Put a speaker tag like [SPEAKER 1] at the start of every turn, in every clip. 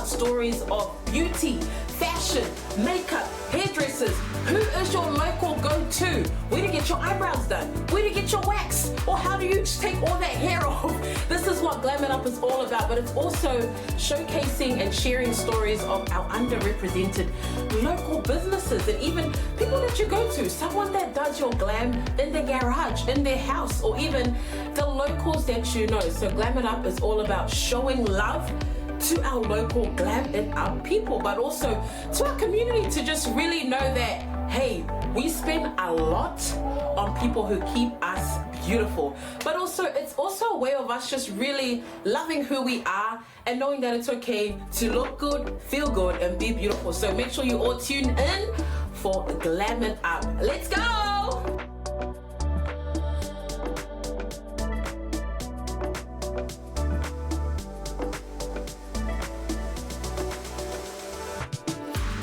[SPEAKER 1] stories of beauty, fashion, makeup, hairdressers. Who is your local go-to? Where to get your eyebrows done? Where to get your wax? Or how do you take all that hair off? This is what Glam It Up is all about, but it's also showcasing and sharing stories of our underrepresented local businesses and even people that you go to. Someone that does your glam in their garage, in their house, or even the locals that you know. So Glam It Up is all about showing love to our local Glam It Up people, but also to our community to just really know that, hey, we spend a lot on people who keep us beautiful, but also it's also a way of us just really loving who we are and knowing that it's okay to look good, feel good, and be beautiful. So make sure you all tune in for Glam It Up. Let's go!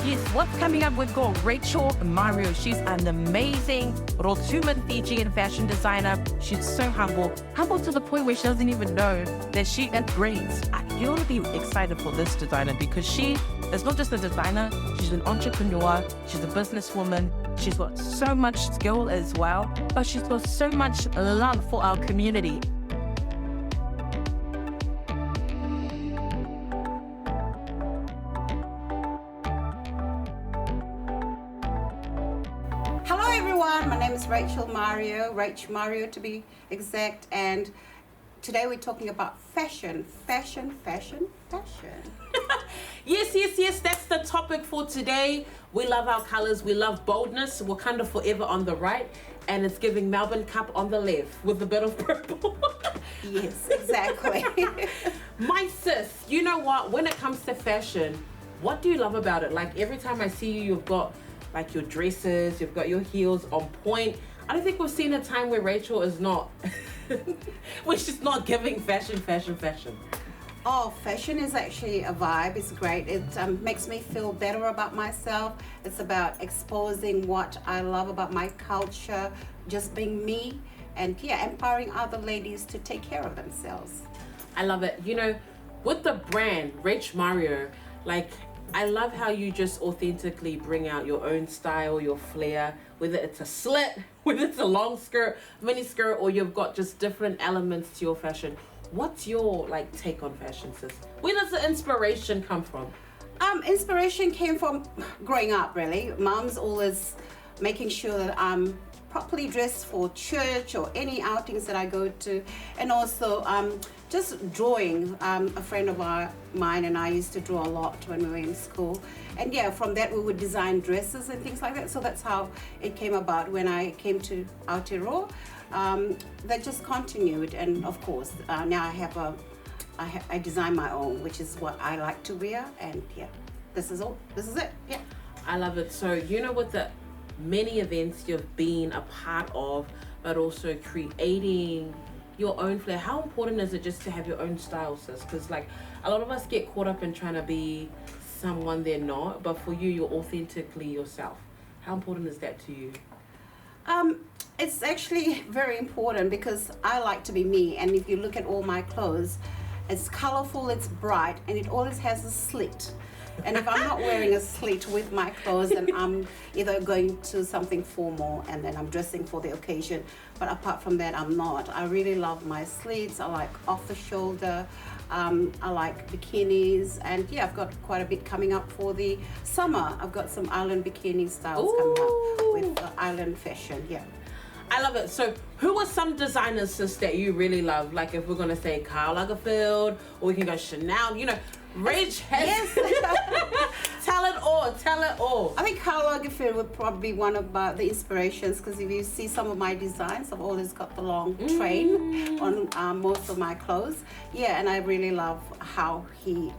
[SPEAKER 2] Yes, what's coming up? We've got Rachel Mario. She's an amazing Rotuman Fijian fashion designer. She's so humble to the point where she doesn't even know that she upgrades. You'll be excited for this designer because she is not just a designer, she's an entrepreneur, she's a businesswoman, she's got so much skill as well, but she's got so much love for our community.
[SPEAKER 3] My name is Rachel Mario, Rach Mario to be exact, and today we're talking about fashion.
[SPEAKER 1] Yes, that's the topic for today. We love our colors, we love boldness. Wakanda forever on the right, and it's giving Melbourne Cup on the left with a bit of purple.
[SPEAKER 3] Yes, exactly.
[SPEAKER 1] My sis, you know what, when it comes to fashion, what do you love about it? Like every time I see you, you've got like your dresses, you've got your heels on point. I don't think we've seen a time where Rachel is not, where she's not giving fashion.
[SPEAKER 3] Oh, fashion is actually a vibe. It's great. It makes me feel better about myself. It's about exposing what I love about my culture, just being me, and yeah, empowering other ladies to take care of themselves.
[SPEAKER 1] I love it. You know, with the brand, Rach Mario, like, I love how you just authentically bring out your own style, your flair, whether it's a slit, whether it's a long skirt, mini skirt, or you've got just different elements to your fashion. What's your like take on fashion, sis? Where does the inspiration come from?
[SPEAKER 3] Inspiration came from growing up, really. Mom's always making sure that I'm properly dressed for church or any outings that I go to, and also just drawing. A friend of mine and I used to draw a lot when we were in school, and yeah, from that we would design dresses and things like that. So that's how it came about when I came to Aotearoa. That just continued, and of course now I design my own, which is what I like to wear, and yeah, this is it. Yeah,
[SPEAKER 1] I love it. So you know, with the many events you've been a part of, but also creating your own flair, how important is it just to have your own style, sis? Because like a lot of us get caught up in trying to be someone they're not, but for you, you're authentically yourself. How important is that to you?
[SPEAKER 3] It's actually very important because I like to be me, and if you look at all my clothes, it's colorful, it's bright, and it always has a slit. And if I'm not wearing a slit with my clothes, then I'm either going to something formal and then I'm dressing for the occasion. But apart from that, I'm not. I really love my slits. I like off the shoulder. I like bikinis. And yeah, I've got quite a bit coming up for the summer. I've got some island bikini styles coming up with island fashion. Yeah.
[SPEAKER 1] I love it. So who are some designers, sis, that you really love? Like if we're going to say Karl Lagerfeld, or we can go Chanel, you know, Rach has...
[SPEAKER 3] Yes.
[SPEAKER 1] Tell it all.
[SPEAKER 3] I think Karl Lagerfeld would probably be one of the inspirations, because if you see some of my designs, I've always got the long train on most of my clothes. Yeah, and I really love how he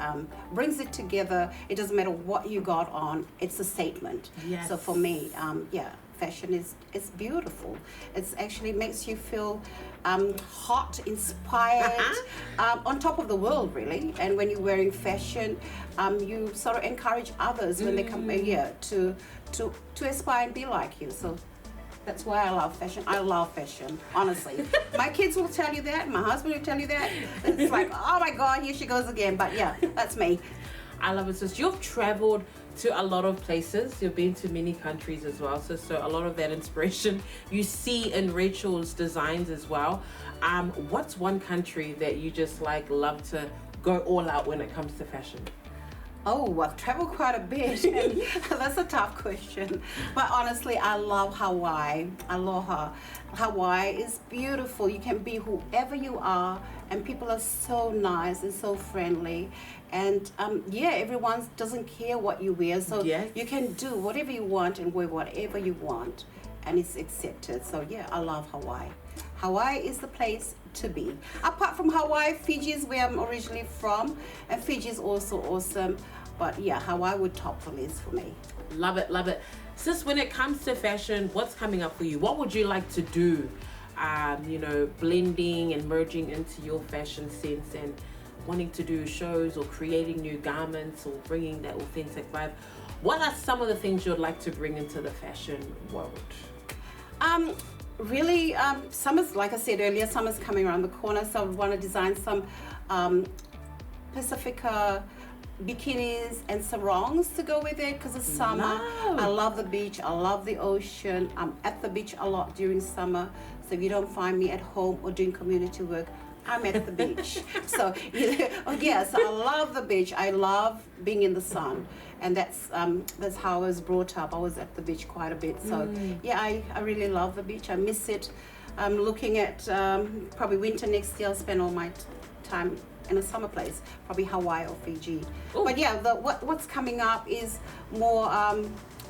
[SPEAKER 3] brings it together. It doesn't matter what you got on, it's a statement.
[SPEAKER 1] Yes.
[SPEAKER 3] So for me, yeah, fashion is beautiful. It actually makes you feel hot, inspired, on top of the world, really. And when you're wearing fashion, you sort of encourage others when they come here to aspire and be like you. So that's why I love fashion. I love fashion, honestly. My kids will tell you that. My husband will tell you that. It's like, oh my God, here she goes again. But yeah, that's me.
[SPEAKER 1] I love it, sis. You've traveled to a lot of places. You've been to many countries as well, sis. So a lot of that inspiration you see in Rachel's designs as well. What's one country that you just like love to go all out when it comes to fashion?
[SPEAKER 3] Oh, I've traveled quite a bit, and that's a tough question. But honestly, I love Hawaii. Aloha. Hawaii is beautiful. You can be whoever you are, and people are so nice and so friendly. And yeah, everyone doesn't care what you wear, so
[SPEAKER 1] Yes.
[SPEAKER 3] you can do whatever you want and wear whatever you want, and it's accepted. So yeah, I love Hawaii. Hawaii is the place to be. Apart from Hawaii, Fiji is where I'm originally from, and Fiji is also awesome. But yeah, Hawaii would top the list for me.
[SPEAKER 1] Love it, love it. Sis, when it comes to fashion, what's coming up for you? What would you like to do? You know, blending and merging into your fashion sense and wanting to do shows or creating new garments or bringing that authentic vibe. What are some of the things you'd like to bring into the fashion world?
[SPEAKER 3] Really, summer's, like I said earlier, summer's coming around the corner, so I want to design some Pacifica bikinis and sarongs to go with it because it's summer.
[SPEAKER 1] Wow.
[SPEAKER 3] I love the beach, I love the ocean. I'm at the beach a lot during summer, so if you don't find me at home or doing community work, I'm at the beach. So yeah, so I love the beach. I love being in the sun, and that's how I was brought up. I was at the beach quite a bit. So yeah, I really love the beach. I miss it. I'm looking at probably winter next year. I'll spend all my time in a summer place, probably Hawaii or Fiji.
[SPEAKER 1] Ooh.
[SPEAKER 3] But yeah, what's coming up is more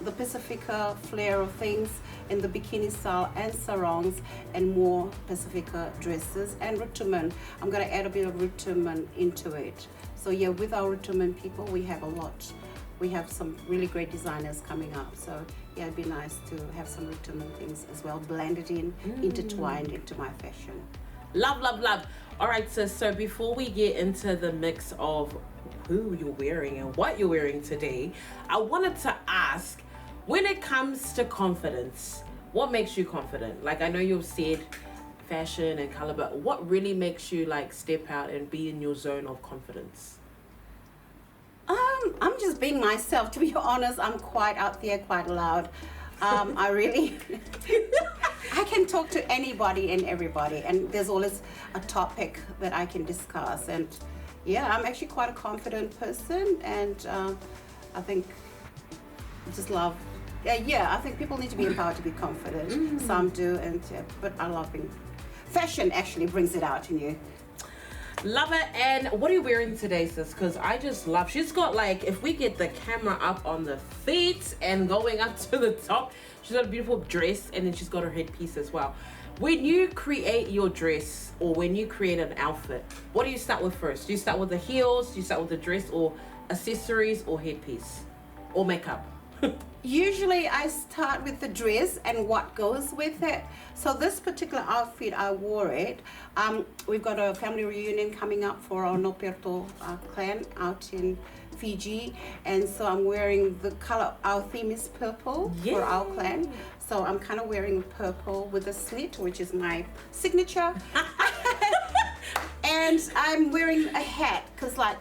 [SPEAKER 3] the Pacifica flair of things in the bikini style and sarongs, and more Pacifica dresses and rituman. I'm going to add a bit of rituman into it. So yeah, with our rituman people, we have a lot. We have some really great designers coming up. So yeah, it'd be nice to have some rituman things as well, blended in, intertwined into my fashion.
[SPEAKER 1] Love, love, love. All right, sis, so before we get into the mix of who you're wearing and what you're wearing today, I wanted to ask, when it comes to confidence, what makes you confident? Like, I know you've said fashion and color, but what really makes you like step out and be in your zone of confidence?
[SPEAKER 3] I'm just being myself. To be honest, I'm quite out there, quite loud. I really, I can talk to anybody and everybody, and there's always a topic that I can discuss. And yeah, I'm actually quite a confident person, and I think just love. Yeah, I think people need to be empowered to be confident. Some do, and but I love being. Fashion actually brings it out in you.
[SPEAKER 1] Love it. And what are you wearing today, sis? Because I just love, she's got like, if we get the camera up on the feet and going up to the top, she's got a beautiful dress, and then she's got her headpiece as well. When you create your dress, or when you create an outfit, what do you start with first? Do you start with the heels, do you start with the dress, or accessories, or headpiece, or makeup?
[SPEAKER 3] Usually I start with the dress and what goes with it. So this particular outfit, I wore it. We've got a family reunion coming up for our Noperto clan out in Fiji. And so I'm wearing the color, our theme is purple for our clan. So I'm kind of wearing purple with a slit, which is my signature. And I'm wearing a hat, because like,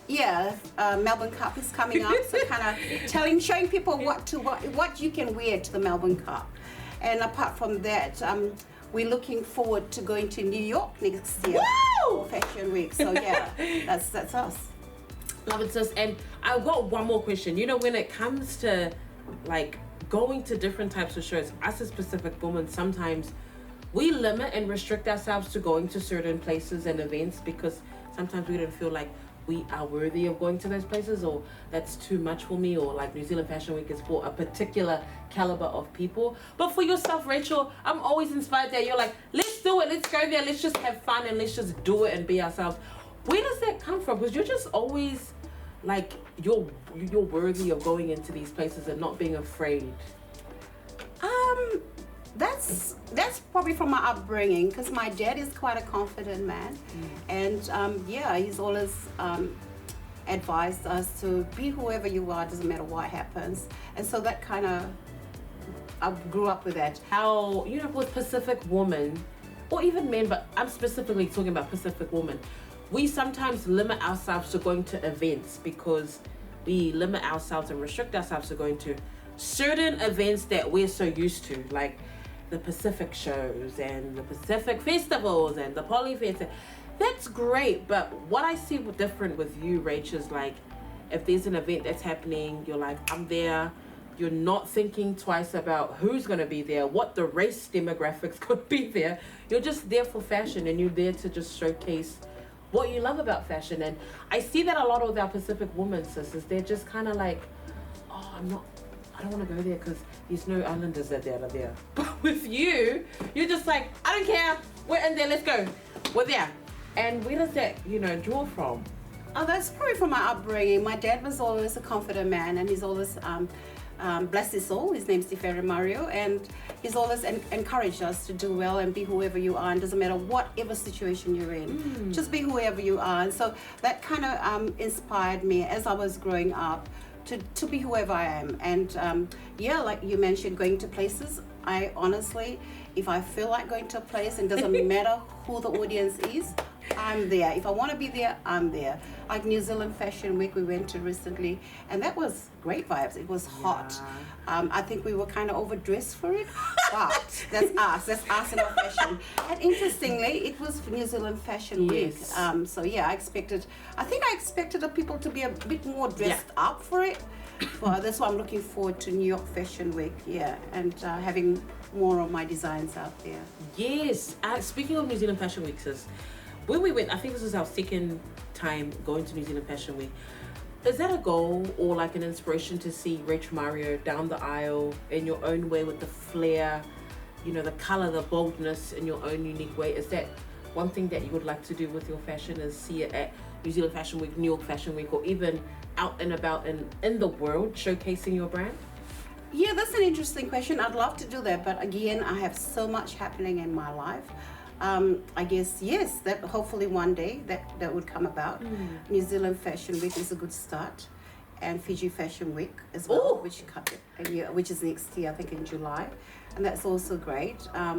[SPEAKER 3] Melbourne Cup is coming up, so kind of showing people what you can wear to the Melbourne Cup. And apart from that, we're looking forward to going to New York next year for Fashion Week. So yeah, that's us.
[SPEAKER 1] Love it, sis. And I've got one more question. You know, when it comes to like going to different types of shows, us as Pacific women, sometimes we limit and restrict ourselves to going to certain places and events because sometimes we don't feel like we are worthy of going to those places, or that's too much for me, or like New Zealand Fashion Week is for a particular caliber of people. But for yourself, Rachel, I'm always inspired that you're like, let's do it, let's go there, let's just have fun and let's just do it and be ourselves. Where does that come from? Because you're just always like, you're worthy of going into these places and not being afraid.
[SPEAKER 3] That's probably from my upbringing, because my dad is quite a confident man, and he's always advised us to be whoever you are, doesn't matter what happens. And so that kind of, I grew up with that.
[SPEAKER 1] How, you know, with Pacific women, or even men, but I'm specifically talking about Pacific women, we sometimes limit ourselves to going to events because we limit ourselves and restrict ourselves to going to certain events that we're so used to, like the Pacific shows and the Pacific festivals and the Polyfest. That's great, but what I see different with you, Rach, is like if there's an event that's happening, you're like, I'm there. You're not thinking twice about who's going to be there, what the race demographics could be there. You're just there for fashion, and you're there to just showcase what you love about fashion. And I see that a lot with our Pacific women, sisters. They're just kind of like, oh, I don't want to go there because there's no islanders that are there. But with you, you're just like, I don't care. We're in there. Let's go. We're there. And where does that, draw from?
[SPEAKER 3] Oh, that's probably from my upbringing. My dad was always a confident man, and he's always, bless his soul, his name's Rach Mario, and he's always encouraged us to do well and be whoever you are, and doesn't matter whatever situation you're in, just be whoever you are. And so that kind of inspired me as I was growing up to be whoever I am. And like you mentioned, going to places, I honestly, if I feel like going to a place, and doesn't matter who the audience is, I'm there. If I want to be there, I'm there. Like New Zealand Fashion Week we went to recently, and that was great vibes. It was hot. I think we were kind of overdressed for it, but that's us in our fashion. And interestingly, it was New Zealand Fashion Week. So yeah, I expected the people to be a bit more dressed up for it. Well, that's why I'm looking forward to New York Fashion Week, and having more of my designs out there.
[SPEAKER 1] Yes. Speaking of New Zealand Fashion Week, sis, when we went, I think this was our second time going to New Zealand Fashion Week. Is that a goal or like an inspiration to see Rach Mario down the aisle in your own way with the flair, the color, the boldness in your own unique way? Is that one thing that you would like to do with your fashion, is see it at New Zealand Fashion Week, New York Fashion Week, or even out and about in the world showcasing your brand?
[SPEAKER 3] Yeah, that's an interesting question. I'd love to do that, but again, I have so much happening in my life. I guess, yes, that hopefully one day that would come about. New Zealand Fashion Week is a good start, and Fiji Fashion Week as well, which is next year, I think in July, and that's also great.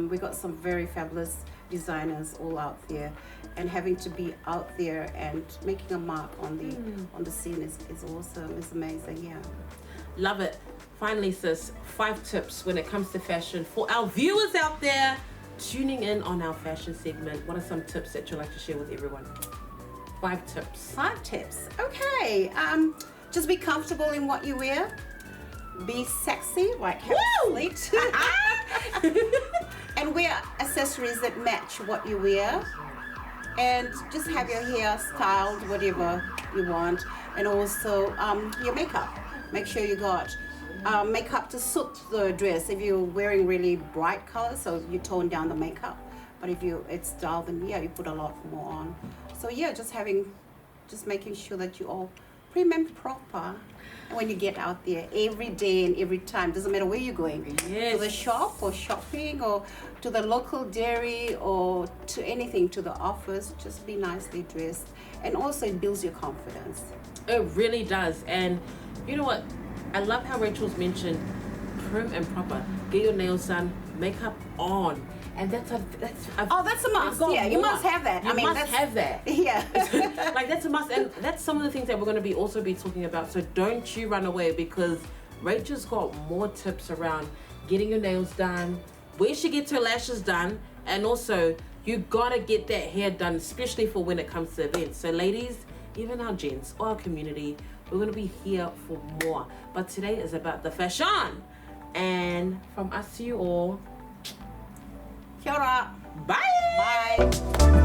[SPEAKER 3] We got some very fabulous designers all out there, and having to be out there and making a mark on the scene is awesome. It's amazing. Yeah,
[SPEAKER 1] love it. Finally, sis, 5 tips when it comes to fashion for our viewers out there tuning in on our fashion segment. What are some tips that you'd like to share with everyone? 5 tips.
[SPEAKER 3] 5 tips. Okay. Just be comfortable in what you wear. Be sexy, like have a slit. And wear accessories that match what you wear. And just have your hair styled, whatever you want. And also your makeup. Make sure you got makeup to suit the dress. If you're wearing really bright colors, so you tone down the makeup. But if it's dull, then you put a lot more on. So just making sure that you're all prim and proper when you get out there every day and every time. Doesn't matter where you're going.
[SPEAKER 1] Yes.
[SPEAKER 3] To the shop or shopping or to the local dairy or to anything, to the office. Just be nicely dressed, and also it builds your confidence.
[SPEAKER 1] It really does. And you know what? I love how Rachel's mentioned prim and proper. Get your nails done, makeup on. And that's a
[SPEAKER 3] must. Yeah, you must have that.
[SPEAKER 1] You must have that.
[SPEAKER 3] Yeah.
[SPEAKER 1] Like that's a must. And that's some of the things that we're going to also be talking about. So don't you run away, because Rachel's got more tips around getting your nails done, where she gets her lashes done, and also you got to get that hair done, especially for when it comes to events. So ladies, even our gents or our community, we're going to be here for more. But today is about the fashion. And from us to you all,
[SPEAKER 3] Kia ora.
[SPEAKER 1] bye.
[SPEAKER 3] Bye.